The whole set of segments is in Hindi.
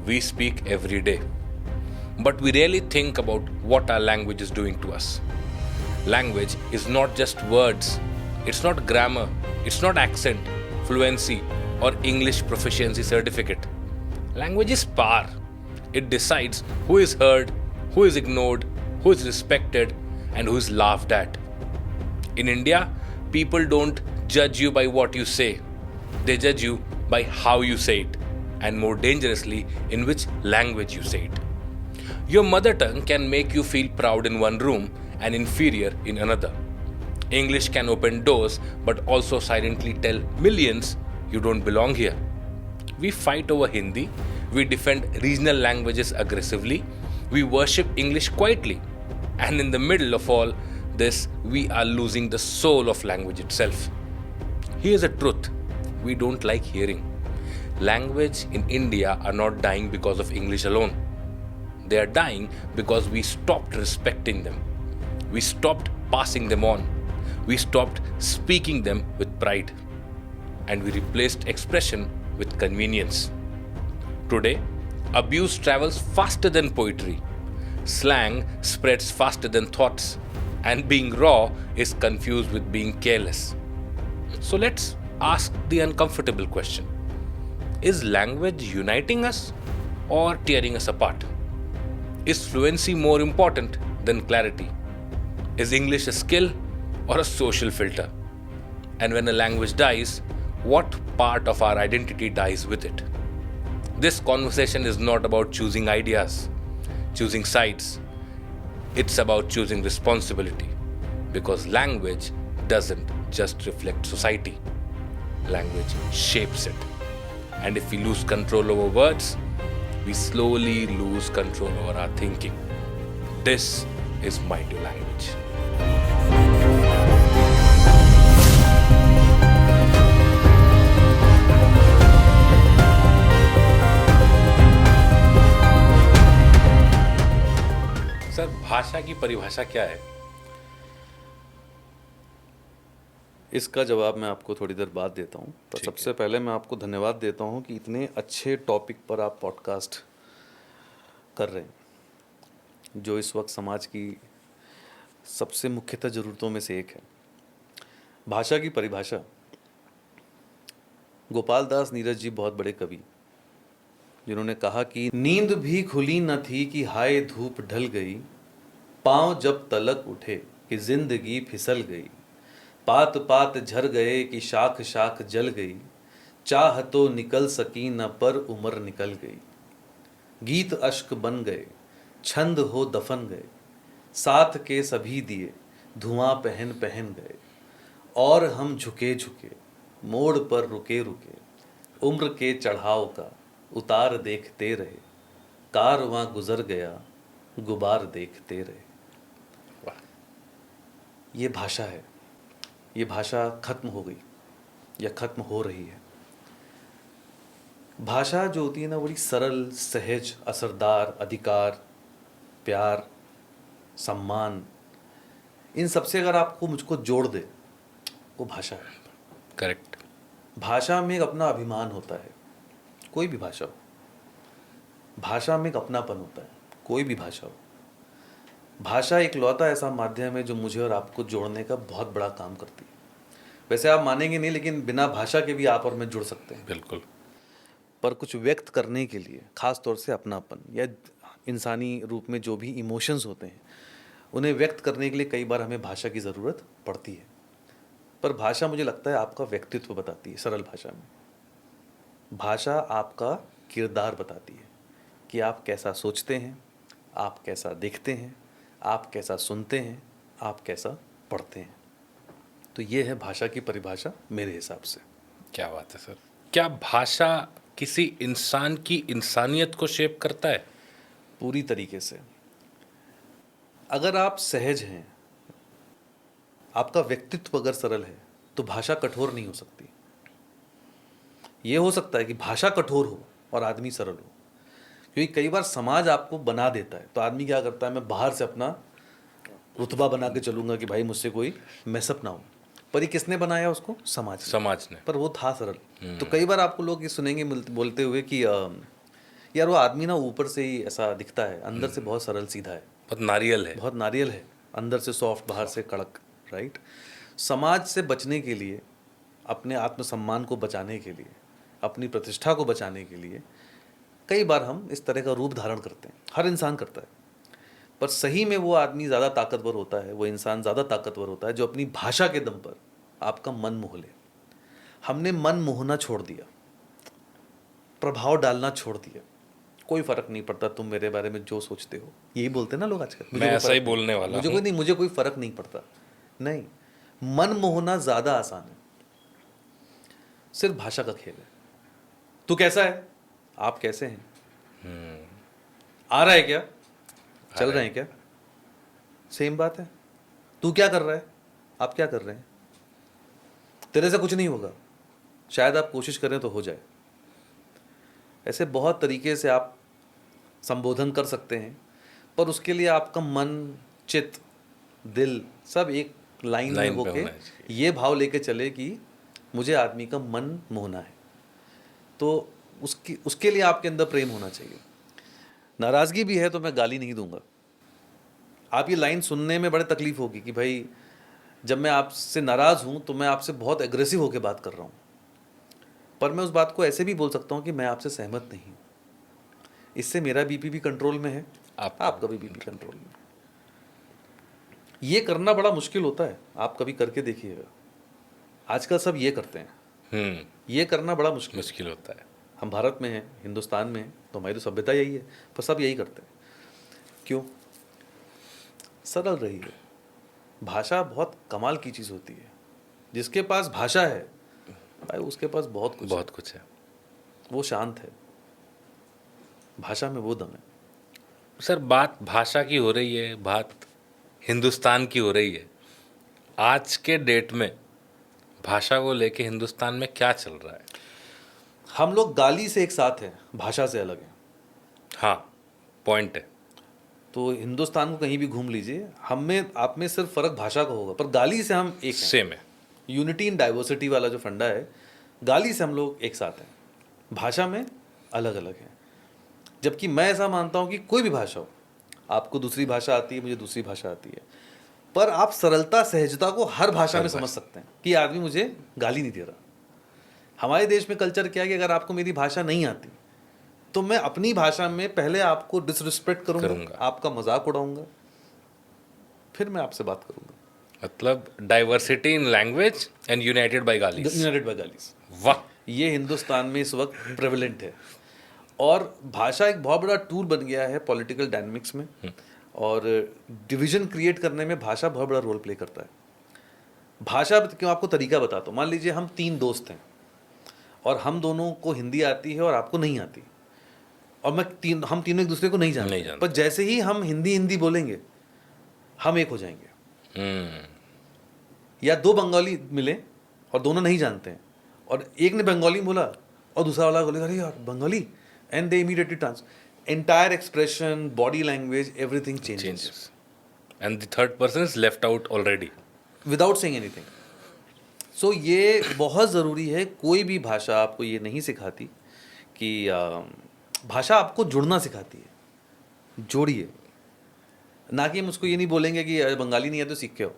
we speak every day. But we rarely think about what our language is doing to us. Language is not just words, it's not grammar, it's not accent, fluency, or English proficiency certificate. Language is power. It decides who is heard, who is ignored, who is respected, and who is laughed at. In India, people don't judge you by what you say, they judge you by how you say it, and more dangerously, in which language you say it. Your mother tongue can make you feel proud in one room and inferior in another. English can open doors but also silently tell millions you don't belong here. We fight over Hindi, we defend regional languages aggressively, we worship English quietly, and in the middle of all this, we are losing the soul of language itself. Here's a truth we don't like hearing. Language in India are not dying because of English alone. They are dying because we stopped respecting them. We stopped passing them on. We stopped speaking them with pride. And we replaced expression with convenience. Today, abuse travels faster than poetry. Slang spreads faster than thoughts. And being raw is confused with being careless. So let's ask the uncomfortable question. Is language uniting us or tearing us apart? Is fluency more important than clarity? Is English a skill or a social filter? And when a language dies, what part of our identity dies with it? This conversation is not about choosing ideas, choosing sides. It's about choosing responsibility. Because language doesn't just reflect society. Language shapes it. And if we lose control over words, we slowly lose control over our thinking. This is Mind Your Language. Sir, भाषा की परिभाषा क्या है? इसका जवाब मैं आपको थोड़ी देर बाद देता हूँ, पर सबसे पहले मैं आपको धन्यवाद देता हूँ कि इतने अच्छे टॉपिक पर आप पॉडकास्ट कर रहे हैं, जो इस वक्त समाज की सबसे मुख्यतः ज़रूरतों में से एक है। भाषा की परिभाषा, गोपाल दास नीरज जी बहुत बड़े कवि, जिन्होंने कहा कि नींद भी खुली न थी कि हाय धूप ढल गई, पाँव जब तलक उठे कि जिंदगी फिसल गई, पात पात झर गए कि शाख शाख जल गई, चाह तो निकल सकी न पर उम्र निकल गई, गीत अश्क बन गए, छंद हो दफन गए, साथ के सभी दिए धुआं पहन पहन गए, और हम झुके झुके मोड़ पर रुके रुके, उम्र के चढ़ाव का उतार देखते रहे, कारवां गुजर गया गुबार देखते रहे। ये भाषा है। ये भाषा खत्म हो गई या खत्म हो रही है। भाषा जो होती है ना, बड़ी सरल, सहज, असरदार, अधिकार, प्यार, सम्मान, इन सबसे अगर आपको मुझको जोड़ दे, वो भाषा है। करेक्ट। भाषा में एक अपना अभिमान होता है, कोई भी भाषा हो। भाषा में एक अपनापन होता है, कोई भी भाषा हो। भाषा एक लौता ऐसा माध्यम है जो मुझे और आपको जोड़ने का बहुत बड़ा काम करती है। वैसे आप मानेंगे नहीं, लेकिन बिना भाषा के भी आप और मैं जुड़ सकते हैं। बिल्कुल। पर कुछ व्यक्त करने के लिए, खास तौर से अपनापन या इंसानी रूप में जो भी इमोशंस होते हैं, उन्हें व्यक्त करने के लिए कई बार हमें भाषा की ज़रूरत पड़ती है। पर भाषा, मुझे लगता है, आपका व्यक्तित्व बताती है। सरल भाषा में भाषा आपका किरदार बताती है कि आप कैसा सोचते हैं, आप कैसा देखते हैं, आप कैसा सुनते हैं, आप कैसा पढ़ते हैं। तो ये है भाषा की परिभाषा मेरे हिसाब से। क्या बात है सर। क्या भाषा किसी इंसान की इंसानियत को शेप करता है? पूरी तरीके से। अगर आप सहज हैं, आपका व्यक्तित्व अगर सरल है, तो भाषा कठोर नहीं हो सकती। ये हो सकता है कि भाषा कठोर हो और आदमी सरल हो, क्योंकि कई बार समाज आपको बना देता है। तो आदमी क्या करता है, मैं बाहर से अपना रुतबा बना के चलूंगा कि भाई मुझसे कोई मैसअप ना हो। पर ये किसने बनाया उसको? समाज ने। समाज ने। पर वो था सरल। तो कई बार आपको लोग ये सुनेंगे बोलते हुए कि यार वो आदमी ना ऊपर से ही ऐसा दिखता है, अंदर से बहुत सरल सीधा है, बहुत नारियल है। बहुत नारियल है, अंदर से सॉफ्ट, बाहर से कड़क, राइट। समाज से बचने के लिए, अपने आत्मसम्मान को बचाने के लिए, अपनी प्रतिष्ठा को बचाने के लिए कई बार हम इस तरह का रूप धारण करते हैं, हर इंसान करता है। पर सही में वो आदमी ज़्यादा ताकतवर होता है, वो इंसान ज़्यादा ताकतवर होता है जो अपनी भाषा के दम पर आपका मन मोह ले। हमने मन मोहना छोड़ दिया, प्रभाव डालना छोड़ दिया। कोई फर्क नहीं पड़ता तुम मेरे बारे में जो सोचते हो, यही बोलते हैं ना लोग आजकल। मैं ऐसा ही बोलने वाला मुझे कोई नहीं, मुझे कोई फर्क नहीं पड़ता। नहीं, मन मोहना ज़्यादा आसान है, सिर्फ भाषा का खेल है। तू कैसा है, आप कैसे हैं, आ रहा है क्या, चल रहे हैं क्या, सेम बात है। तू क्या कर रहा है, आप क्या कर रहे हैं। तेरे से कुछ नहीं होगा, शायद आप कोशिश करें तो हो जाए। ऐसे बहुत तरीके से आप संबोधन कर सकते हैं, पर उसके लिए आपका मन, चित्त, दिल सब एक लाइन में लाइन पे होके होना चाहिए। ये भाव लेके चले कि मुझे आदमी का मन मोहना है। तो उसके लिए आपके अंदर प्रेम होना चाहिए। नाराज़गी भी है तो मैं गाली नहीं दूंगा। आप ये लाइन सुनने में बड़े तकलीफ होगी कि भाई जब मैं आपसे नाराज़ हूँ तो मैं आपसे बहुत एग्रेसिव होकर बात कर रहा हूँ, पर मैं उस बात को ऐसे भी बोल सकता हूँ कि मैं आपसे सहमत नहीं हूँ। इससे मेरा बीपी भी कंट्रोल में है, आपका भी बीपी कंट्रोल में। ये करना बड़ा मुश्किल होता है, आप कभी करके देखिएगा। आजकल सब ये करते हैं, ये करना बड़ा मुश्किल होता है। हम भारत में हैं, हिंदुस्तान में हैं, तो हमारी तो सभ्यता यही है, पर सब यही करते हैं। क्यों? सरल रही है। भाषा बहुत कमाल की चीज़ होती है। जिसके पास भाषा है भाई उसके पास बहुत कुछ है। वो शांत है, भाषा में वो दम है। सर, बात भाषा की हो रही है, बात हिंदुस्तान की हो रही है। आज के डेट में भाषा को लेके हिंदुस्तान में क्या चल रहा है? हम लोग गाली से एक साथ हैं, भाषा से अलग हैं। हाँ, पॉइंट है। तो हिंदुस्तान को कहीं भी घूम लीजिए, हम में आप में सिर्फ फर्क भाषा का होगा, पर गाली से हम एक हैं। सेम है। यूनिटी इन डाइवर्सिटी वाला जो फंडा है, गाली से हम लोग एक साथ हैं, भाषा में अलग अलग हैं। जबकि मैं ऐसा मानता हूँ कि कोई भी भाषा हो, आपको दूसरी भाषा आती है, मुझे दूसरी भाषा आती है, पर आप सरलता सहजता को हर भाषा में समझ सकते हैं कि आदमी मुझे गाली नहीं दे रहा। हमारे देश में कल्चर क्या है कि अगर आपको मेरी भाषा नहीं आती तो मैं अपनी भाषा में पहले आपको डिसरिस्पेक्ट करूंगा, आपका मजाक उड़ाऊंगा, फिर मैं आपसे बात करूंगा। मतलब diversity in language and united by galis. United by galis, वाह, ये हिंदुस्तान में इस वक्त प्रेवलेंट है। और भाषा एक बहुत बड़ा टूल बन गया है पॉलिटिकल डायनामिक्स में, और डिवीजन क्रिएट करने में भाषा बहुत बड़ा रोल प्ले करता है। भाषा क्यों, आपको तरीका बताता हूँ। मान लीजिए हम 3 दोस्त हैं और हम दोनों को हिंदी आती है और आपको नहीं आती, और हम तीनों एक दूसरे को नहीं जानते। पर जैसे ही हम हिंदी हिंदी बोलेंगे हम एक हो जाएंगे। या 2 बंगाली मिले और दोनों नहीं जानते हैं, और एक ने बंगाली बोला और दूसरा वाला बोलेगा अरे यार Bengali, and they immediately trans, entire expression, body language, everything changes, and the third person is left out already without saying anything. So ये बहुत ज़रूरी है। कोई भी भाषा आपको ये नहीं सिखाती कि भाषा आपको जुड़ना सिखाती है, जोड़िए। ना कि हम उसको ये नहीं बोलेंगे कि बंगाली नहीं आती तो सीख के हो,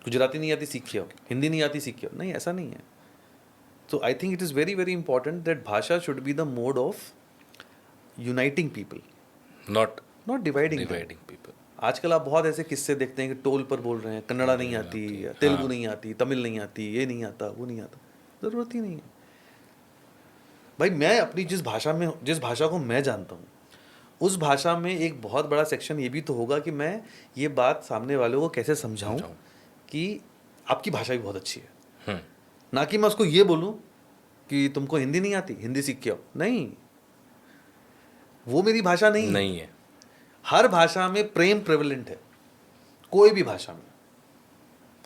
गुजराती नहीं आती सीख के हो, हिंदी नहीं आती सीख के हो। नहीं, ऐसा नहीं है। तो I think it is very very important that bhasha should be the mode of uniting people, not dividing people. आजकल आप बहुत ऐसे किस्से देखते हैं कि टोल पर बोल रहे हैं कन्नड़ा नहीं आती, तेलुगु नहीं आती, तमिल नहीं आती, ये नहीं आता, वो नहीं आता। ज़रूरत ही नहीं है भाई। मैं अपनी जिस भाषा को मैं जानता हूँ, उस भाषा में एक बहुत बड़ा सेक्शन ये भी तो होगा कि मैं ये बात सामने वालों को कैसे समझाऊं कि आपकी भाषा भी बहुत अच्छी है। ना कि मैं उसको ये बोलूं कि तुमको हिंदी नहीं आती, हिंदी सीख के आओ। नहीं, वो मेरी भाषा नहीं है। हर भाषा में प्रेम प्रेवलेंट है, कोई भी भाषा में।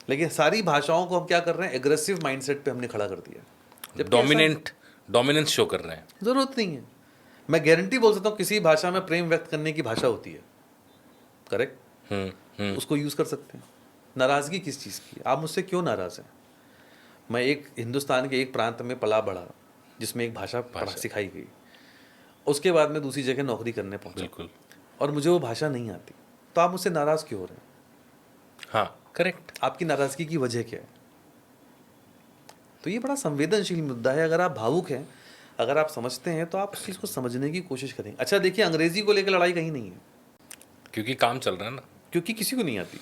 लेकिन सारी भाषाओं को हम क्या कर रहे हैं, एग्रेसिव माइंडसेट पे हमने खड़ा कर दिया, जब डोमिनेंस शो कर रहे हैं। जरूरत नहीं है। मैं गारंटी बोल सकता हूँ किसी भाषा में प्रेम व्यक्त करने की भाषा होती है, करेक्ट, उसको यूज कर सकते हैं। नाराजगी किस चीज़ की, आप मुझसे क्यों नाराज हैं? मैं एक हिंदुस्तान के एक प्रांत में पला बढ़ा जिसमें एक भाषा सिखाई गई, उसके बाद मैं दूसरी जगह नौकरी करने पहुंचा बिल्कुल। और मुझे वो भाषा नहीं आती, तो आप मुझसे नाराज क्यों हो रहे हैं? हाँ, करेक्ट। आपकी नाराजगी की वजह क्या है? तो ये बड़ा संवेदनशील मुद्दा है। अगर आप भावुक हैं, अगर आप समझते हैं, तो आप उस चीज़ को समझने की कोशिश करें। अच्छा देखिए, अंग्रेजी को लेकर लड़ाई कहीं नहीं है, क्योंकि काम चल रहा है ना। क्योंकि किसी को नहीं आती।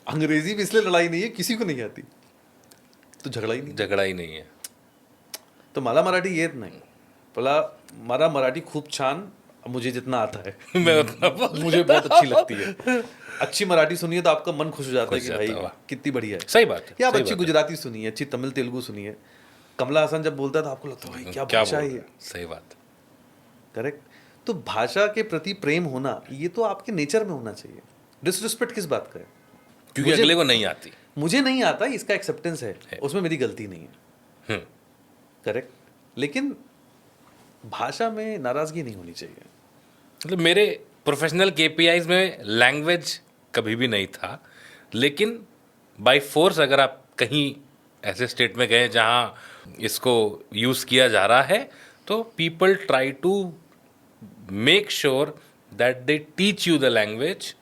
अंग्रेजी भी इसलिए लड़ाई नहीं है, किसी को नहीं आती, तो झगड़ा ही नहीं। झगड़ा ही नहीं है। तो मला मराठी येत नाही, बोला मारा मराठी खूप छान, मुझे जितना आता है मैं उतना बोल मुझे बहुत अच्छी लगती है। अच्छी मराठी सुनिए तो आपका मन खुश हो जाता है खुश कि जाता है, भाई वाह। कितनी बढ़िया है। सही बात है। या आप सही अच्छी बात है। गुजराती सुनिए, अच्छी तमिल तेलुगु सुनिए। कमला हसन जब बोलता था आपको लगता है भाई क्या क्या भाषा बोल है रहा ये। है? सही बात। करेक्ट। तो भाषा के प्रति प्रेम होना ये तो आपके नेचर में होना चाहिए। डिसरिस्पेक्ट किस बात का है? क्योंकि मुझे- अगले को नहीं आती। मुझे नहीं आता, इसका एक्सेप्टेंस है, उसमें मेरी गलती नहीं है। करेक्ट। लेकिन भाषा में नाराजगी नहीं होनी चाहिए। मतलब मेरे प्रोफेशनल केपीआईज में लैंग्वेज कभी भी नहीं था, लेकिन बाय फोर्स अगर आप कहीं ऐसे स्टेट में गए जहाँ इसको यूज़ किया जा रहा है, तो people try to make sure that they teach you the language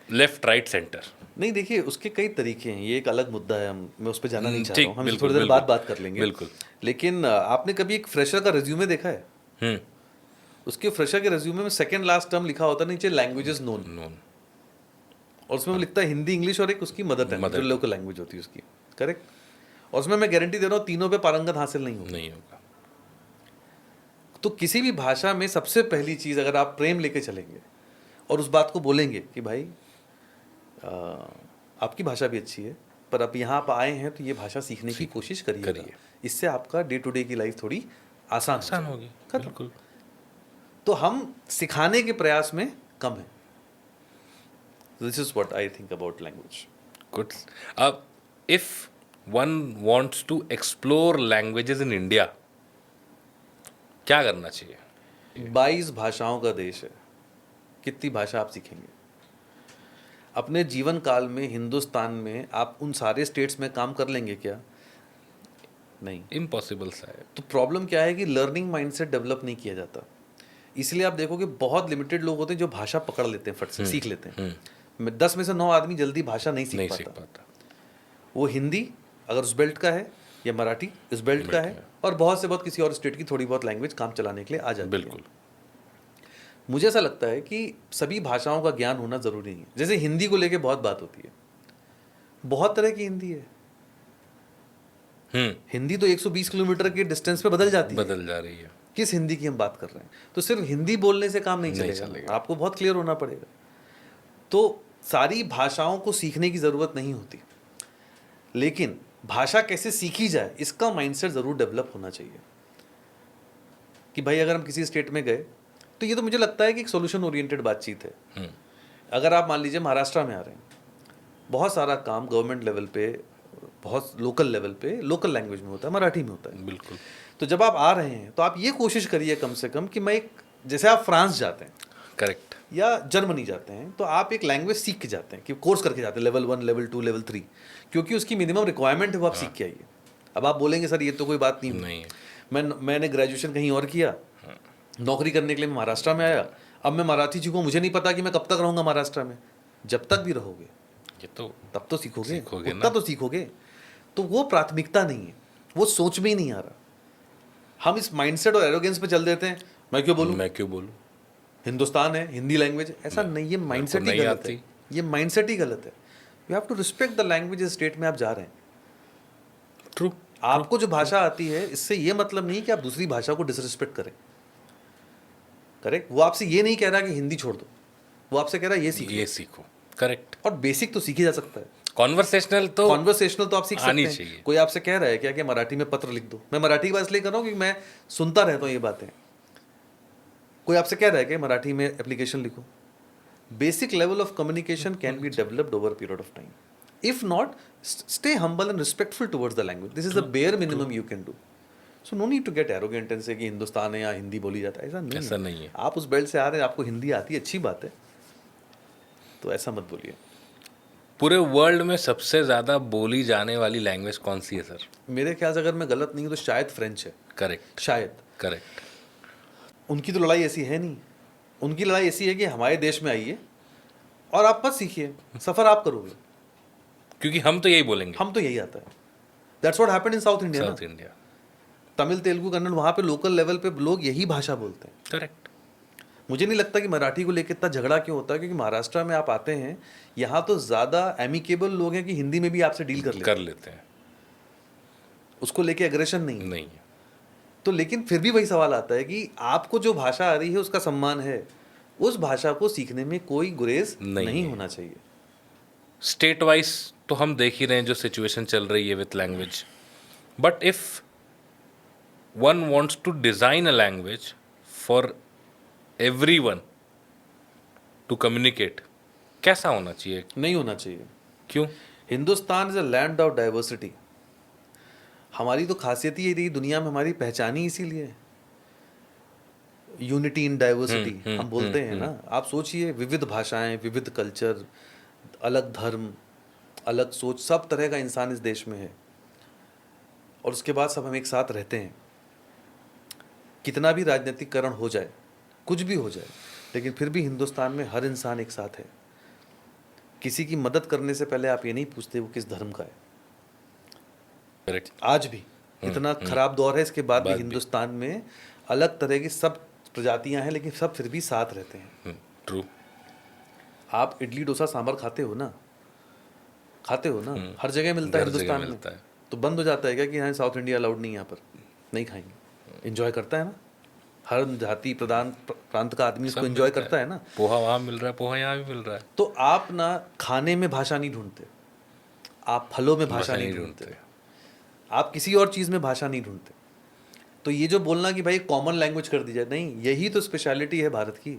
left right centre. नहीं देखिए, उसके कई तरीके हैं, ये एक अलग मुद्दा है, मैं उस पर जाना नहीं चाह ठीक, रहा हूँ, हम बिल्कुल, थोड़ी देर बिल्कुल। बाद बात कर लेंगे। बिल्कुल। लेकिन आपने कभी एक फ्रेशर का रिज्यूमे देखा है? उसके फ्रेशर के रिज्यूमे में सेकंड लास्ट टर्म लिखा होता है नीचे, लैंग्वेजेस नोन, नोन। और उसमें वो लिखता है हिंदी, इंग्लिश और एक उसकी मदर टंग जो लोकल लैंग्वेज होती है उसकी। करेक्ट। और उसमें मैं गारंटी दे रहा हूँ तीनों पे पारंगत हासिल नहीं होगी। नहीं होगा। तो किसी भी भाषा में सबसे पहली चीज़, अगर आप प्रेम लेके चलेंगे और उस बात को बोलेंगे कि भाई आपकी भाषा भी अच्छी है, पर आप यहाँ आप आए हैं तो ये भाषा सीखने की कोशिश करिए, इससे आपका डे टू डे की लाइफ थोड़ी आसान होगी। खत्म। बिल्कुल। तो हम सिखाने के प्रयास में कम है। This is what I think about language. Good. अब if one wants to explore languages in India, क्या करना चाहिए? 22 भाषाओं का देश है, कितनी भाषा आप सीखेंगे? अपने जीवन काल में हिंदुस्तान में आप उन सारे स्टेट्स में काम कर लेंगे क्या? नहीं, इम्पॉसिबल सा है। तो प्रॉब्लम क्या है कि लर्निंग माइंडसेट डेवलप नहीं किया जाता। इसलिए आप देखोगे बहुत लिमिटेड लोग होते हैं जो भाषा पकड़ लेते हैं, फट से सीख लेते हैं। 10 में से 9 आदमी जल्दी भाषा नहीं सीख पाता। वो हिंदी अगर उस बेल्ट का है, या मराठी इस बेल्ट का है, और बहुत से बहुत किसी और स्टेट की थोड़ी बहुत लैंग्वेज काम चलाने के लिए आ जाती है। बिल्कुल। मुझे ऐसा लगता है कि सभी भाषाओं का ज्ञान होना जरूरी नहीं है। जैसे हिंदी को लेके बहुत बात होती है, बहुत तरह की हिंदी है। हिंदी तो 120 किलोमीटर के डिस्टेंस पे बदल जाती है, बदल जा रही है। किस हिंदी की हम बात कर रहे हैं? तो सिर्फ हिंदी बोलने से काम नहीं चलेगा, आपको बहुत क्लियर होना पड़ेगा। तो सारी भाषाओं को सीखने की जरूरत नहीं होती, लेकिन भाषा कैसे सीखी जाए इसका माइंडसेट जरूर डेवलप होना चाहिए। कि भाई अगर हम किसी स्टेट में गए, तो ये तो मुझे लगता है कि एक सोल्यूशन ओरिएंटेड बातचीत है। अगर आप मान लीजिए महाराष्ट्र में आ रहे हैं, बहुत सारा काम गवर्नमेंट लेवल पे, बहुत लोकल लेवल पे लोकल लैंग्वेज में होता है, मराठी में होता है। बिल्कुल। तो जब आप आ रहे हैं तो आप ये कोशिश करिए कम से कम कि मैं एक, जैसे आप फ्रांस जाते हैं, करेक्ट, या जर्मनी जाते हैं, तो आप एक लैंग्वेज सीख के जाते हैं, कि कोर्स करके जाते हैं, लेवल 1, लेवल 2, लेवल 3, क्योंकि उसकी मिनिमम रिक्वायरमेंट है वो आप सीख के आइए। अब आप बोलेंगे सर ये तो कोई बात नहीं है, मैंने ग्रेजुएशन कहीं और किया, नौकरी करने के लिए मैं महाराष्ट्र में आया, अब मैं मराठी सीखूं, मुझे नहीं पता कि मैं कब तक रहूंगा महाराष्ट्र में। जब तक भी रहोगे ये तो तब तो सीखोगे उतना तो सीखोगे। तो वो प्राथमिकता नहीं है, वो सोच में ही नहीं आ रहा। हम इस माइंडसेट और एरोगेंस पे चल देते हैं, मैं क्यों बोलूं, हिंदुस्तान है, हिंदी लैंग्वेज, ऐसा नहीं, ये माइंडसेट ही गलत है, ये माइंडसेट ही गलत है। You have to respect the language state में आप जा रहे हैं। ट्रू। आपको जो भाषा आती है, इससे ये मतलब नहीं कि आप दूसरी भाषा को डिसरिस्पेक्ट करें। करेक्ट। वो आपसे ये नहीं कह रहा कि हिंदी छोड़ दो, वो आपसे कह रहा है ये सीखो। करेक्ट। और बेसिक तो सीखी जा सकता है, कॉन्वर्सेशनल तो आप सीख सकते हैं। चाहिए। कोई आपसे कह रहा है क्या कि मराठी में पत्र लिख दो, मैं मराठी की बात इसलिए कर रहा हूँ क्योंकि मैं सुनता रहता हूँ ये बातें। कोई आपसे कह रहा है कि मराठी में एप्लीकेशन लिखो। Basic level of communication can be developed over period of time. If not, stay humble and respectful towards the language. This is the bare minimum you can do. So no need to get arrogant and say कि हिंदुस्तान है या हिंदी बोली जाता है, ऐसा नहीं है। आप उस बेल्ट से आ रहे हैं, आपको हिंदी आती है, अच्छी बात है, तो ऐसा मत बोलिए। पूरे वर्ल्ड में सबसे ज़्यादा बोली जाने वाली लैंग्वेज कौन सी है सर? मेरे ख्याल से अगर मैं गलत नहीं हूँ तो शायद फ्रेंच है। करेक्ट। शायद करेक्ट। उनकी तो लड़ाई ऐसी है नहीं। उनकी लड़ाई ऐसी है कि हमारे देश में आइए और आप मत सीखिए, सफ़र आप करोगे, क्योंकि हम तो यही बोलेंगे। हम तो यही आता है। That's what happened in south India ना। साउथ इंडिया, तमिल, तेलुगु, कन्नड़, वहाँ पे लोकल लेवल पे लोग यही भाषा बोलते हैं। करेक्ट। मुझे नहीं लगता कि मराठी को लेकर इतना झगड़ा क्यों होता है, क्योंकि महाराष्ट्र में आप आते हैं, यहाँ तो ज़्यादा एमिकेबल लोग हैं कि हिंदी में भी आपसे डील कर लेते हैं, उसको लेके एग्रेशन नहीं है। नहीं है। तो लेकिन फिर भी वही सवाल आता है कि आपको जो भाषा आ रही है उसका सम्मान है, उस भाषा को सीखने में कोई गुरेज नहीं होना चाहिए। स्टेट वाइज तो हम देख ही रहे हैं जो सिचुएशन चल रही है with language, but if one wants to design a language for everyone to communicate, कैसा होना चाहिए? नहीं होना चाहिए। क्यों? Hindustan is a land of diversity. हमारी तो खासियत ही रही दुनिया में, हमारी पहचान ही इसीलिए है, यूनिटी इन डाइवर्सिटी हम बोलते हैं ना। आप सोचिए, विविध भाषाएं, विविध कल्चर, अलग धर्म, अलग सोच, सब तरह का इंसान इस देश में है, और उसके बाद सब हम एक साथ रहते हैं। कितना भी राजनीतिकरण हो जाए, कुछ भी हो जाए, लेकिन फिर भी हिंदुस्तान में हर इंसान एक साथ है। किसी की मदद करने से पहले आप ये नहीं पूछते वो किस धर्म का है। करेक्ट। आज भी इतना खराब दौर है, इसके बाद भी हिंदुस्तान में अलग तरह की सब प्रजातियां हैं, लेकिन सब फिर भी साथ रहते हैं। ट्रू। आप इडली डोसा सांभर खाते हो ना, खाते हो ना, हर जगह मिलता है हिंदुस्तान में। तो बंद हो जाता है क्या कि हाँ साउथ इंडिया अलाउड नहीं, यहाँ पर नहीं खाएंगे? एंजॉय करता है ना, हर जाति प्रदान प्रांत का आदमी इसको एंजॉय करता है ना। पोहा वहाँ मिल रहा है, पोहा यहाँ भी मिल रहा है। तो आप ना खाने में भाषा नहीं ढूंढते, आप फलों में भाषा नहीं ढूंढते, आप किसी और चीज़ में भाषा नहीं ढूंढते। तो ये जो बोलना कि भाई कॉमन लैंग्वेज कर दी जाए, नहीं, यही तो स्पेशलिटी है भारत की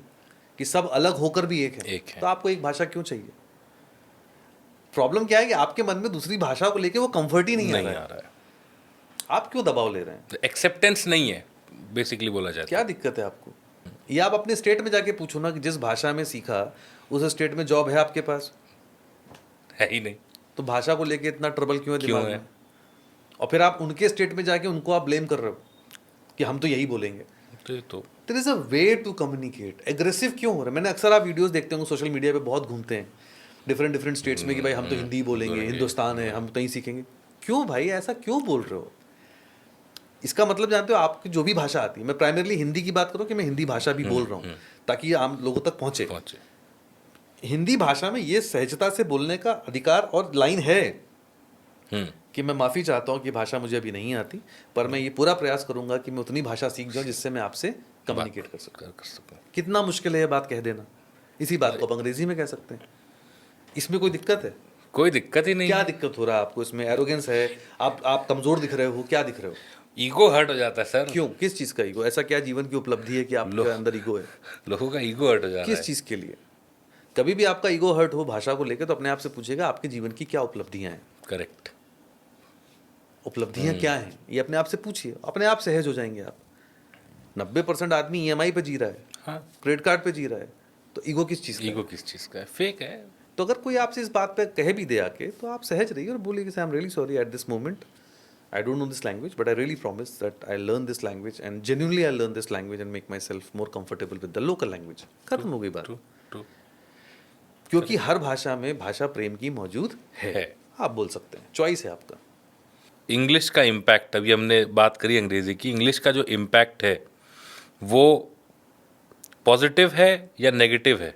कि सब अलग होकर भी एक है। तो आपको एक भाषा क्यों चाहिए? प्रॉब्लम क्या है कि आपके मन में दूसरी भाषा को लेके वो कंफर्ट ही नहीं आ रहा है। आप क्यों दबाव ले रहे हैं? एक्सेप्टेंस नहीं है, बेसिकली बोला जाए। क्या दिक्कत है आपको? या आप अपने स्टेट में जाके पूछो ना कि जिस भाषा में सीखा उस स्टेट में जॉब है आपके पास? है ही नहीं। तो भाषा को लेके इतना ट्रबल क्यों है दिमाग में? और फिर आप उनके स्टेट में जाके उनको आप ब्लेम कर रहे हो कि हम तो यही बोलेंगे। तो there is a way to communicate. Aggressive क्यों हो रहे हैं? मैंने अक्सर, आप वीडियोस देखते होंगे सोशल मीडिया पे, बहुत घूमते हैं डिफरेंट स्टेट्स में कि भाई हम तो हिंदी बोलेंगे, हिंदुस्तान है, हम तो यहीं सीखेंगे। क्यों भाई, ऐसा क्यों बोल रहे हो? इसका मतलब जानते हो, आपकी जो भी भाषा आती है, मैं प्राइमरली हिंदी की बात करूं कि मैं हिंदी भाषा भी बोल रहा हूं ताकि ये आम लोगों तक पहुंचे। हिंदी भाषा में ये सहजता से बोलने का अधिकार और लाइन है कि मैं माफ़ी चाहता हूं कि भाषा मुझे अभी नहीं आती, पर मैं ये पूरा प्रयास करूंगा कि मैं उतनी भाषा सीख जाऊं जिससे मैं आपसे कम्युनिकेट कर सकूं। कितना मुश्किल है ये बात कह देना। इसी बात को आप अंग्रेजी में कह सकते हैं। इसमें कोई दिक्कत है? कोई दिक्कत ही नहीं। क्या दिक्कत हो रहा है आपको इसमें? एरोगेंस है? आप कमजोर दिख रहे हो? क्या दिख रहे हो? ईगो हर्ट हो जाता है सर। क्यों? किस चीज़ का ईगो? ऐसा क्या जीवन की उपलब्धि है कि आपके अंदर ईगो है? लोगों का ईगो हर्ट हो जाता है। किस चीज़ के लिए? कभी भी आपका ईगो हर्ट हो भाषा को लेकर, तो अपने आप से पूछेगा आपके जीवन की क्या उपलब्धियां हैं। करेक्ट। उपलब्धियां क्या हैं, ये अपने आप से पूछिए, अपने आप सहज हो जाएंगे आप। 90% आदमी EMI पे जी रहा है, हाँ, क्रेडिट कार्ड पे जी रहा है, तो ईगो किस चीज़ का? ईगो किस चीज़ का है? फेक है। तो अगर कोई आपसे इस बात पे कह भी दे आके, तो आप सहज रहिए और बोलिए कि I am really sorry at this moment, I don't know this language, but I really promise that I'll learn this language, and genuinely I'll learn this language and make myself more comfortable with the local language. खत्म हो गई बात। क्योंकि हर भाषा में भाषा प्रेम की मौजूद है। आप बोल सकते हैं, चॉइस है आपका। इंग्लिश का इम्पैक्ट, अभी हमने बात करी अंग्रेजी की, इंग्लिश का जो इम्पैक्ट है वो पॉजिटिव है या नेगेटिव है?